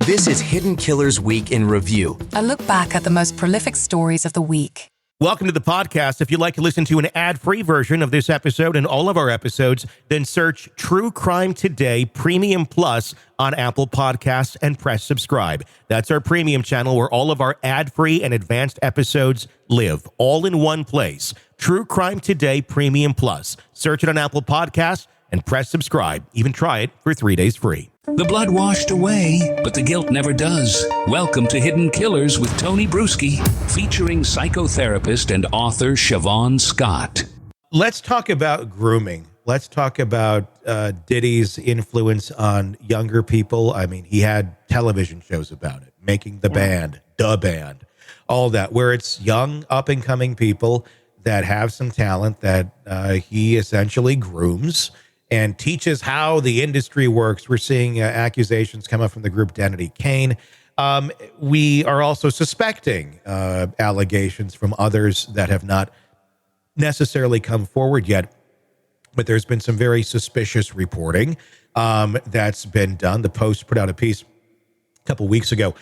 This is Hidden Killers Week in Review. A look back at the most prolific stories of the week. Welcome to the podcast. If you'd like to listen to an ad-free version of this episode and all of our episodes, then search True Crime Today Premium Plus on Apple Podcasts and press subscribe. That's our premium channel where all of our ad-free and advanced episodes live, all in one place. True Crime Today Premium Plus. Search it on Apple Podcasts and press subscribe. Even try it for 3 days free. The blood washed away, but the guilt never does. Welcome to Hidden Killers with Tony Brueski, featuring psychotherapist and author Siobhan Scott. Let's talk about grooming. Let's talk about Diddy's influence on younger people. I mean, he had television shows about it, Making the Band, all that, where it's young, up-and-coming people that have some talent that he essentially grooms and teaches how the industry works. We're seeing accusations come up from the group Identity Kane. We are also suspecting allegations from others that have not necessarily come forward yet, but there's been some very suspicious reporting that's been done. The Post put out a piece a couple weeks ago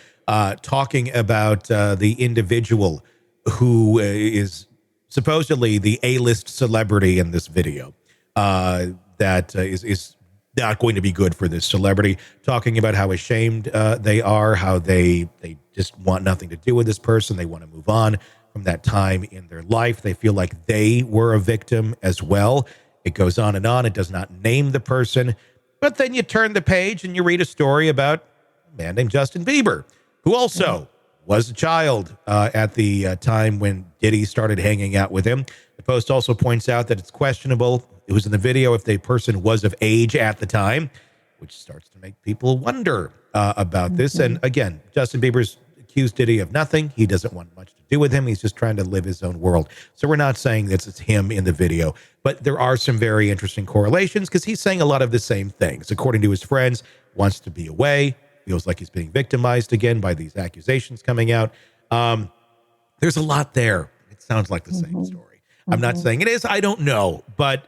talking about the individual who is supposedly the A-list celebrity in this video. That is not going to be good for this celebrity, talking about how ashamed they are, how they just want nothing to do with this person. They want to move on from that time in their life. They feel like they were a victim as well. It goes on and on. It does not name the person. But then you turn the page and you read a story about a man named Justin Bieber, who also was a child at the time when Diddy started hanging out with him. The Post also points out that it's questionable, it was in the video, if the person was of age at the time, which starts to make people wonder about this. And again, Justin Bieber's accused Diddy of nothing. He doesn't want much to do with him. He's just trying to live his own world. So we're not saying that it's him in the video, but there are some very interesting correlations because he's saying a lot of the same things. According to his friends, wants to be away, feels like he's being victimized again by these accusations coming out. There's a lot there. It sounds like the same story. I'm not saying it is. I don't know. But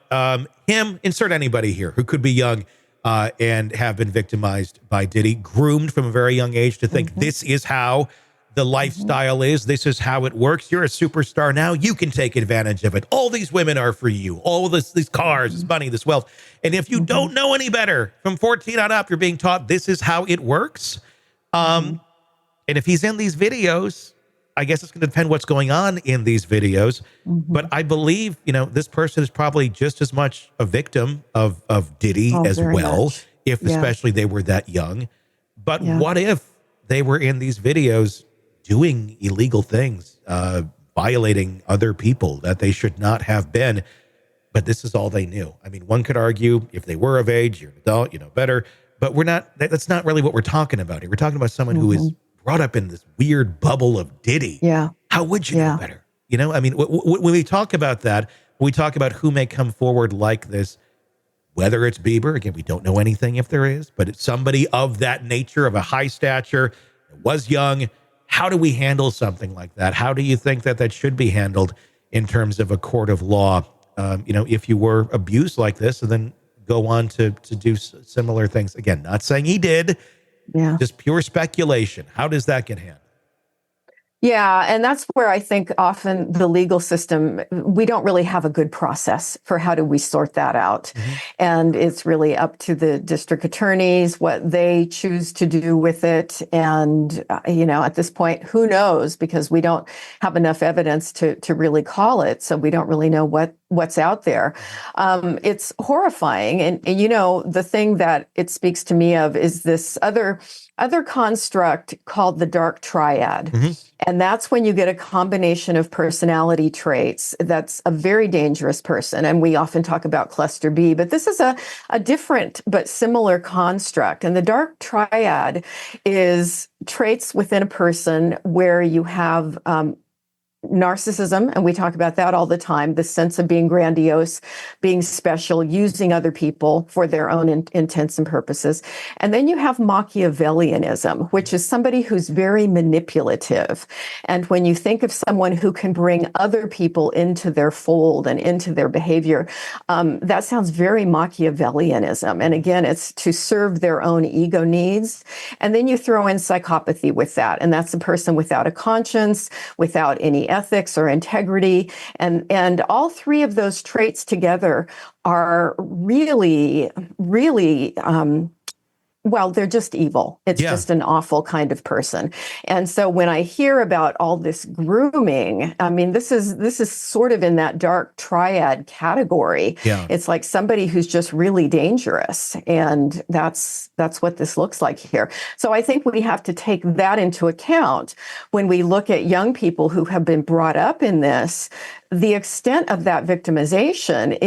him, insert anybody here who could be young and have been victimized by Diddy, groomed from a very young age to think this is how the lifestyle is. This is how it works. You're a superstar now. You can take advantage of it. All these women are for you. All these cars, this money, this wealth. And if you don't know any better, from 14 on up, you're being taught this is how it works. And if he's in these videos, I guess it's going to depend what's going on in these videos. But I believe, this person is probably just as much a victim of Diddy as well, if especially they were that young. But what if they were in these videos doing illegal things, violating other people that they should not have been, but this is all they knew? I mean, one could argue if they were of age, you're an adult, you know better, but that's not really what we're talking about here. We're talking about someone who is brought up in this weird bubble of Diddy. Yeah. How would you know better? I mean, when we talk about that, when we talk about who may come forward like this, whether it's Bieber, again, we don't know anything if there is, but it's somebody of that nature, of a high stature, was young. How do we handle something like that? How do you think that should be handled in terms of a court of law? If you were abused like this and then go on to do similar things. Again, not saying he did. Yeah. Just pure speculation. How does that get handled? Yeah, and that's where I think often the legal system, we don't really have a good process for how do we sort that out. And it's really up to the district attorneys, what they choose to do with it. And, at this point, who knows? Because we don't have enough evidence to really call it. So we don't really know what's out there. It's horrifying. And, the thing that it speaks to me of is this other construct called the dark triad. And that's when you get a combination of personality traits. That's a very dangerous person. And we often talk about cluster B, but this is a different but similar construct. And the dark triad is traits within a person where you have narcissism, and we talk about that all the time, the sense of being grandiose, being special, using other people for their own intents and purposes. And then you have Machiavellianism, which is somebody who's very manipulative. And when you think of someone who can bring other people into their fold and into their behavior, that sounds very Machiavellianism. And again, it's to serve their own ego needs. And then you throw in psychopathy with that. And that's a person without a conscience, without any ethics or integrity. And all three of those traits together are really, really, well, they're just evil. It's just an awful kind of person. And so when I hear about all this grooming, I mean, this is sort of in that dark triad category. Yeah. It's like somebody who's just really dangerous. And that's what this looks like here. So I think we have to take that into account when we look at young people who have been brought up in this. The extent of that victimization,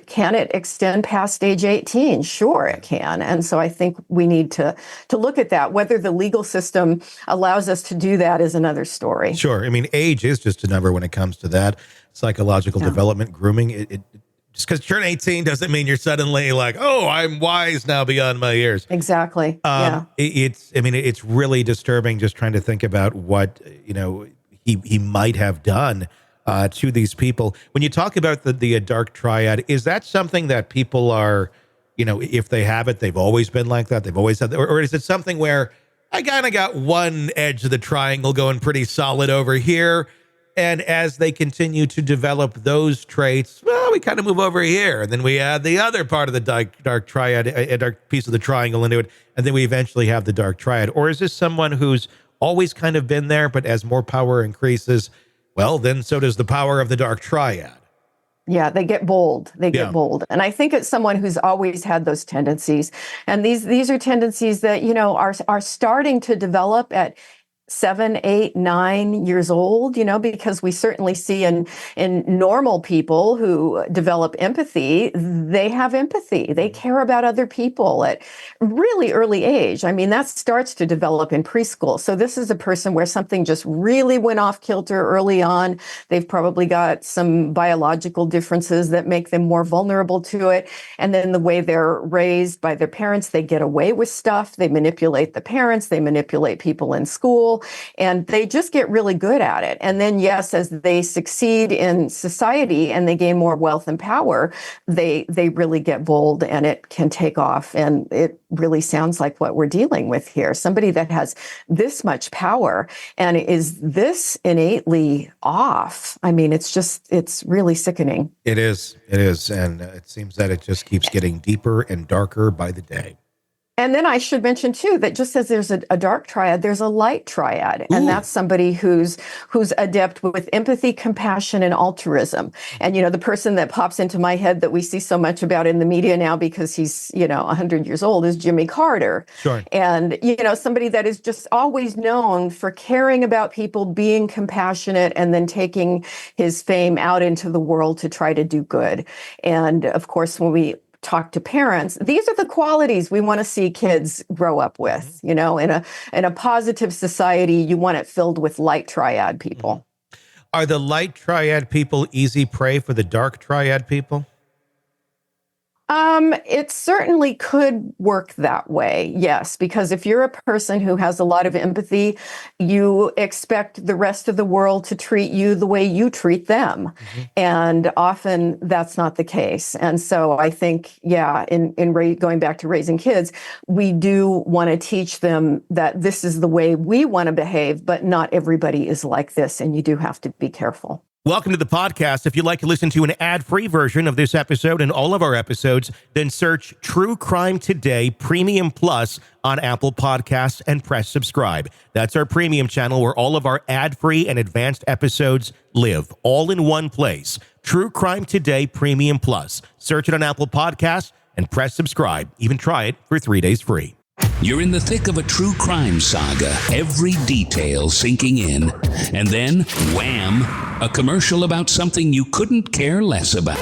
can it extend past age 18? Sure, it can. And so I think we need to look at that. Whether the legal system allows us to do that is another story. Sure. I mean, age is just a number when it comes to that. Psychological development, grooming, just because you turn 18 doesn't mean you're suddenly like, oh, I'm wise now beyond my years. Exactly. It's really disturbing just trying to think about what, he might have done to these people. When you talk about the dark triad, is that something that people are, if they have it, they've always been like that? They've always had that? Or is it something where I kind of got one edge of the triangle going pretty solid over here, and as they continue to develop those traits, well, we kind of move over here, and then we add the other part of the dark triad, a dark piece of the triangle into it, and then we eventually have the dark triad? Or is this someone who's always kind of been there, but as more power increases, well, then so does the power of the dark triad? Yeah, they get bold. They get bold. And I think it's someone who's always had those tendencies. And these are tendencies that, are starting to develop at 7, 8, 9 years old, because we certainly see in normal people who develop empathy, they have empathy. They care about other people at really early age. I mean, that starts to develop in preschool. So this is a person where something just really went off kilter early on. They've probably got some biological differences that make them more vulnerable to it. And then the way they're raised by their parents, they get away with stuff. They manipulate the parents. They manipulate people in school. And they just get really good at it. And then, yes, as they succeed in society and they gain more wealth and power, they really get bold and it can take off. And it really sounds like what we're dealing with here. Somebody that has this much power and is this innately off. I mean, it's really sickening. It is. And it seems that it just keeps getting deeper and darker by the day. And then I should mention, too, that just as there's a dark triad, there's a light triad. And that's somebody who's adept with empathy, compassion, and altruism. And, the person that pops into my head that we see so much about in the media now because he's, 100 years old is Jimmy Carter. Sure. And, somebody that is just always known for caring about people, being compassionate, and then taking his fame out into the world to try to do good. And, of course, when we talk to parents, these are the qualities we want to see kids grow up with. In a positive society, you want it filled with light triad people. Are the light triad people easy prey for the dark triad people? It certainly could work that way, yes, because if you're a person who has a lot of empathy, you expect the rest of the world to treat you the way you treat them. Mm-hmm. And often that's not the case. And so I think, in going back to raising kids, we do want to teach them that this is the way we want to behave, but not everybody is like this, and you do have to be careful. Welcome to the podcast. If you'd like to listen to an ad-free version of this episode and all of our episodes, then search True Crime Today Premium Plus on Apple Podcasts and press subscribe. That's our premium channel where all of our ad-free and advanced episodes live, all in one place. True Crime Today Premium Plus. Search it on Apple Podcasts and press subscribe. Even try it for 3 days free. You're in the thick of a true crime saga, every detail sinking in. And then, wham, a commercial about something you couldn't care less about.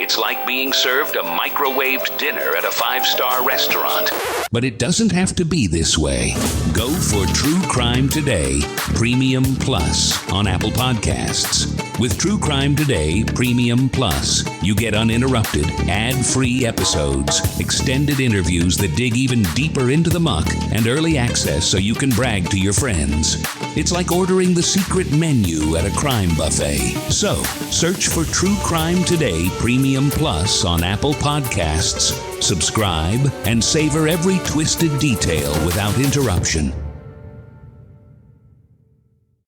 It's It's like being served a microwaved dinner at a 5-star restaurant. But it doesn't have to be this way. Go for True Crime Today Premium Plus on Apple Podcasts. With True Crime Today Premium Plus, you get uninterrupted, ad-free episodes, extended interviews that dig even deeper into the muck, and early access so you can brag to your friends. It's like ordering the secret menu at a crime buffet. So, search for True Crime Today Premium Plus on Apple Podcasts, subscribe, and savor every twisted detail without interruption.